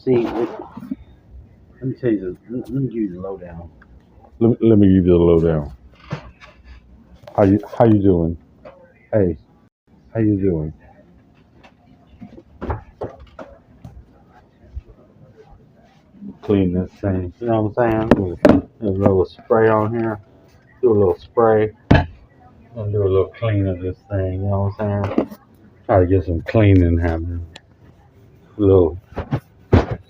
See, let me tell you this. Let me give you the lowdown. Let me give you the lowdown. How you doing? Hey, how you doing? Clean this thing. You know what I'm saying? There's a little spray on here. Do a little spray. And do a little clean of this thing. You know what I'm saying? Try to get some cleaning happening. A little,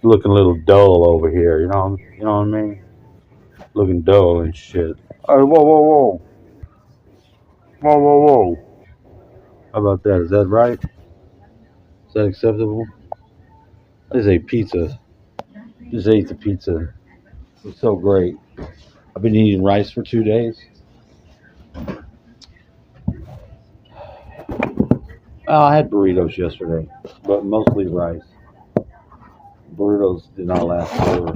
looking a little dull over here. You know what I mean? Looking dull and shit. Hey, whoa. How about that? Is that right? Is that acceptable? I just ate pizza. Just ate the pizza. It's so great. I've been eating rice for 2 days. I had burritos yesterday, but mostly rice. Burritos did not last forever.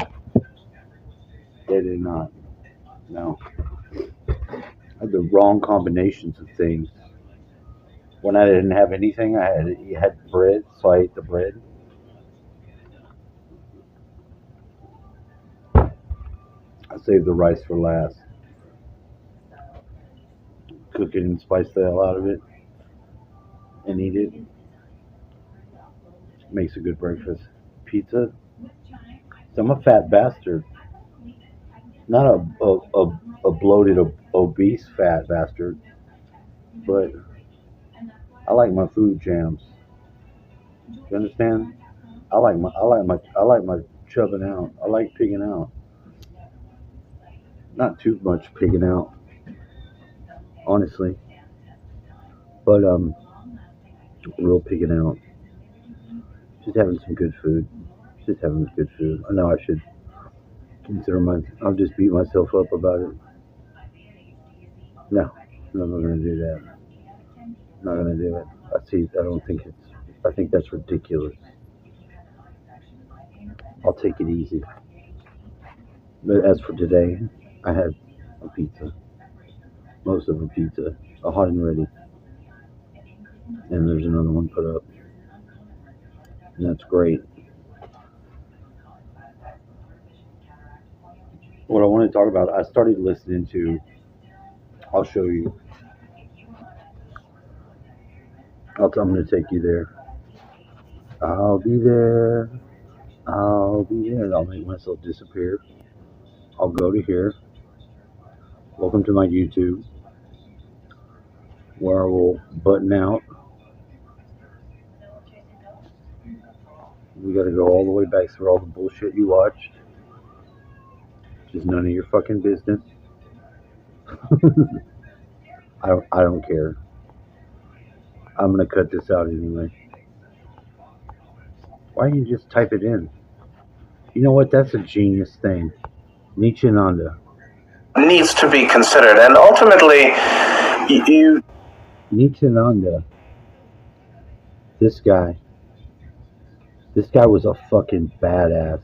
They did not. No. I had the wrong combinations of things. When I didn't have anything, I had bread, so I ate the bread. I saved the rice for last. Cook it and spice the hell out of it and eat it. Makes a good breakfast. Pizza. So I'm a fat bastard. Not a bloated, obese fat bastard, but I like my food jams. You understand? I like my chubbing out. I like pigging out. Not too much pigging out, honestly, but real pigging out. Just having some good food. Just having good food. I know I should consider I'll just beat myself up about it. No, I'm not gonna do that. Not gonna do it. I don't think it's. I think that's ridiculous. I'll take it easy. But as for today, I had a pizza. Most of a pizza, a hot and ready, and there's another one put up, and that's great. What I want to talk about, I started listening to. I'll show you. I'm going to take you there. I'll be there. I'll be there. I'll make myself disappear. I'll go to here. Welcome to my YouTube, where I will button out. We got to go all the way back through all the bullshit you watched. Which is none of your fucking business. I don't care. I'm gonna cut this out anyway. Why don't you just type it in? You know what? That's a genius thing. Nityananda needs to be considered, and ultimately, Nityananda. This guy was a fucking badass.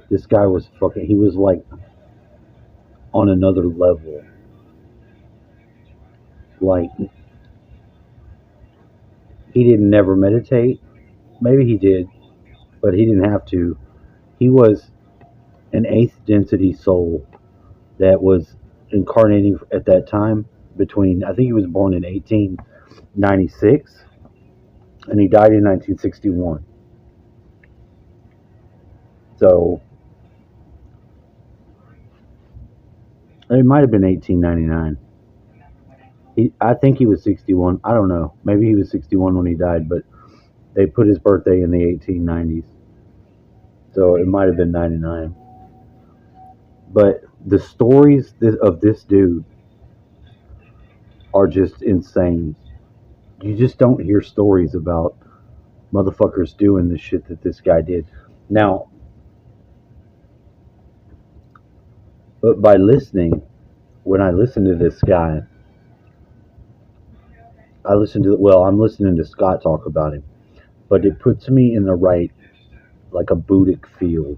This guy was fucking. He was like on another level. Like he didn't never meditate. Maybe he did, but he didn't have to. He was an eighth density soul that was incarnating at that time between, I think he was born in 1896 and he died in 1961. So it might have been 1899. I think he was 61. I don't know. Maybe he was 61 when he died, but they put his birthday in the 1890s. So it might have been 99. But the stories of this dude are just insane. You just don't hear stories about motherfuckers doing the shit that this guy did. Now, but by listening, when I listen to this guy, I'm listening to Scott talk about him, but it puts me in the right, like a Buddhic field.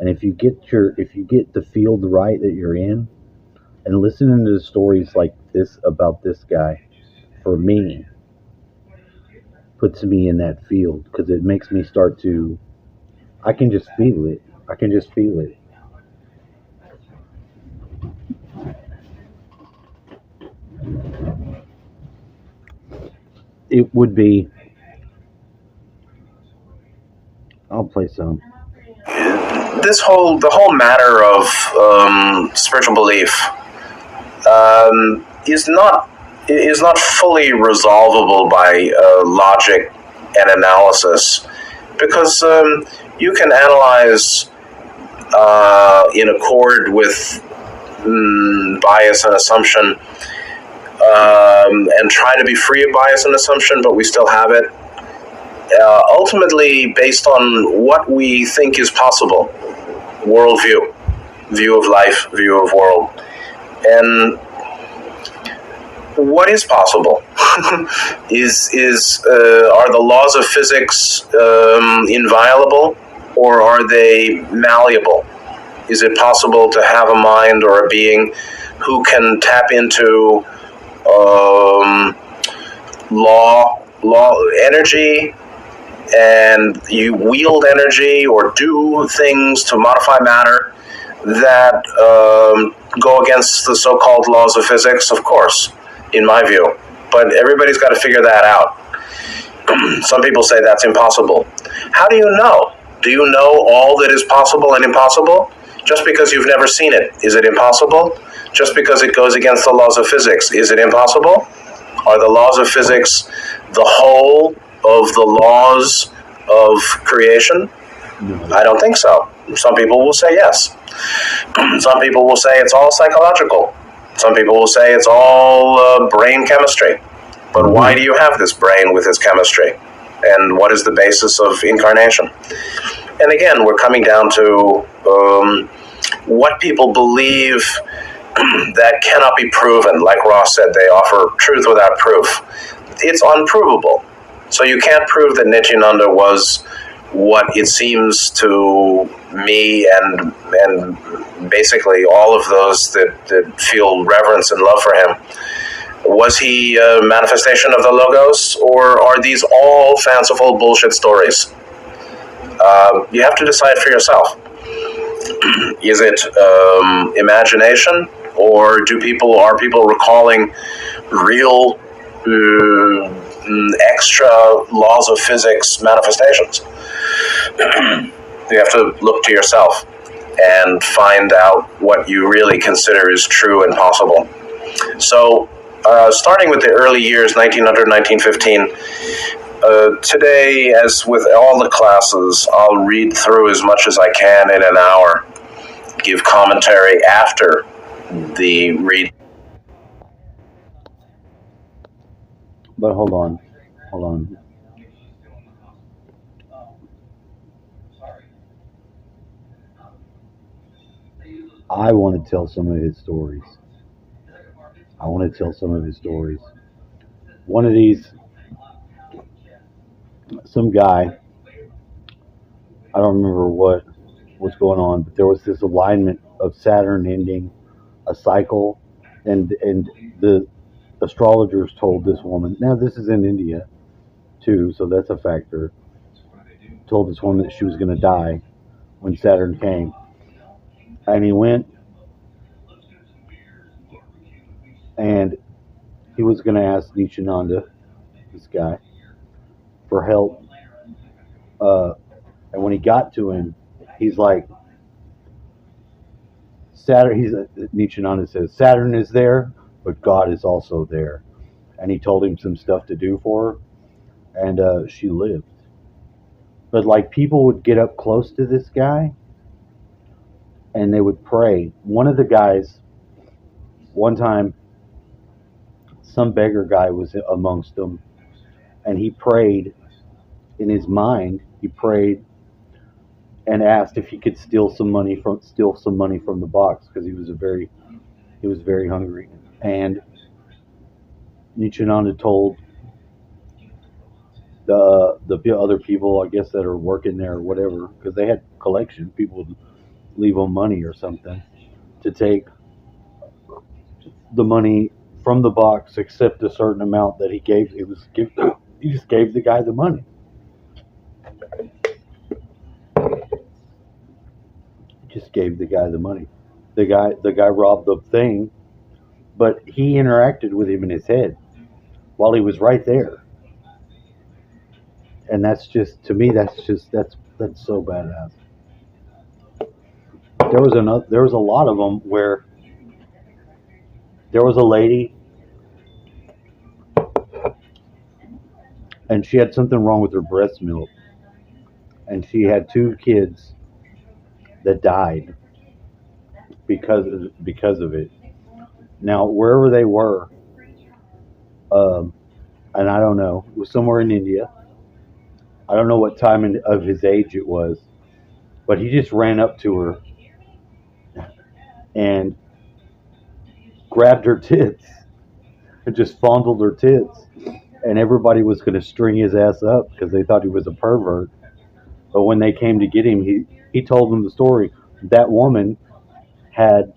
And if you get the field right that you're in, and listening to the stories like this about this guy, for me, puts me in that field because it makes me start to I can just feel it. I can just feel it. It would be. I'll play some. The whole matter of spiritual belief is not fully resolvable by logic and analysis, because you can analyze in accord with bias and assumption, and try to be free of bias and assumption, but we still have it. Ultimately, based on what we think is possible, worldview, view of life, view of world, and what is possible is are the laws of physics inviolable, or are they malleable? Is it possible to have a mind or a being who can tap into law energy, and you wield energy or do things to modify matter that go against the so-called laws of physics? Of course, in my view. But everybody's got to figure that out. Some people say that's impossible. How do you know? Do you know all that is possible and impossible? Just because you've never seen it, is it impossible? Just because it goes against the laws of physics, is it impossible? Are the laws of physics the whole of the laws of creation? No. I don't think so. Some people will say yes. Some people will say it's all psychological. Some people will say it's all brain chemistry. But why do you have this brain with its chemistry? And what is the basis of incarnation? And again, we're coming down to what people believe that cannot be proven. Like Ross said, they offer truth without proof. It's unprovable. So you can't prove that Nityananda was what it seems to me and basically all of those that feel reverence and love for him. Was he a manifestation of the Logos, or are these all fanciful bullshit stories? You have to decide for yourself. Is it imagination, or are people recalling real extra laws of physics manifestations? You have to look to yourself and find out what you really consider is true and possible. So, starting with the early years, 1900, 1915, today, as with all the classes, I'll read through as much as I can in an hour, give commentary after the read. But hold on. I want to tell some of his stories. One of these, some guy, I don't remember what was going on, but there was this alignment of Saturn ending a cycle, and the astrologers told this woman. Now this is in India too, so that's a factor. Told this woman that she was going to die when Saturn came, and he went and he was going to ask Nityananda, this guy, for help. And when he got to him, he's like, Nityananda says, Saturn is there, but God is also there. And he told him some stuff to do for her, and she lived. But like people would get up close to this guy, and they would pray. One of the guys, one time, some beggar guy was amongst them, and he prayed in his mind. He prayed and asked if he could steal some money from the box, because he was very hungry. And Nityananda told the other people, I guess, that are working there or whatever, because they had collection. People would leave them money or something, to take the money from the box, except a certain amount that he gave. He just gave the guy the money. just gave the guy the money. The guy robbed the thing, but he interacted with him in his head while he was right there. And that's just, to me, that's so badass. There was a lot of them where there was a lady and she had something wrong with her breast milk, and she had two kids that died because of it. Now wherever they were, um, and I don't know, it was somewhere in India. I don't know what time of his age it was, but he just ran up to her and grabbed her tits and just fondled her tits. And everybody was going to string his ass up because they thought he was a pervert. But when they came to get him, he told them the story. That woman had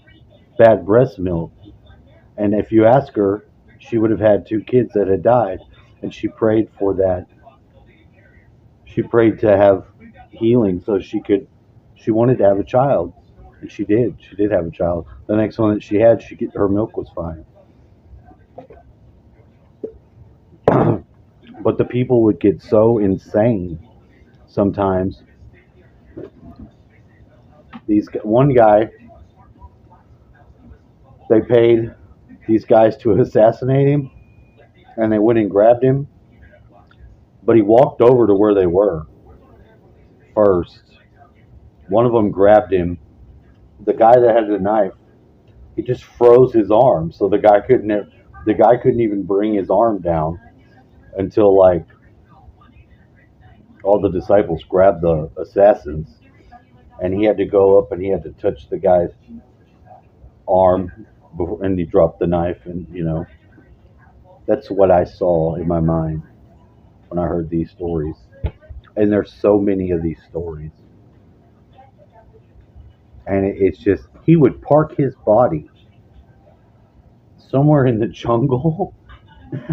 bad breast milk, and if you ask her, she would have had two kids that had died, and she prayed for that. She prayed to have healing so she wanted to have a child, and she did. She did have a child. The next one that she had, her milk was fine. But the people would get so insane sometimes. One guy, they paid these guys to assassinate him, and they went and grabbed him, but he walked over to where they were first. One of them grabbed him. The guy that had the knife, he just froze his arm, so the guy couldn't even bring his arm down until like all the disciples grabbed the assassins, and he had to go up and he had to touch the guy's arm before, and he dropped the knife, and that's what I saw in my mind when I heard these stories. And there's so many of these stories, and it's just he would park his body somewhere in the jungle,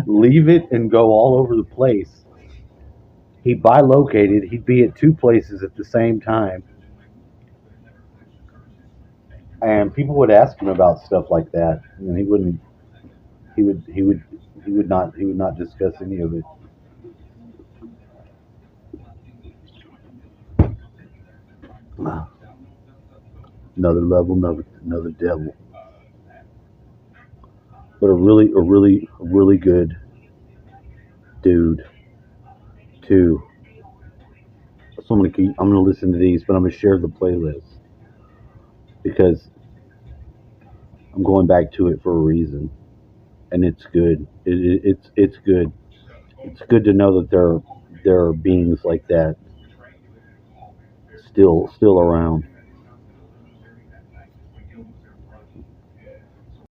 leave it, and go all over the place. He bilocated. He'd be at two places at the same time, and people would ask him about stuff like that, and he wouldn't. He would. He would. He would not. He would not discuss any of it. Another level, another devil, but a really good dude too. So I'm gonna listen to these, but I'm gonna share the playlist because I'm going back to it for a reason, and it's good. It's good. It's good to know that there are beings like that still around.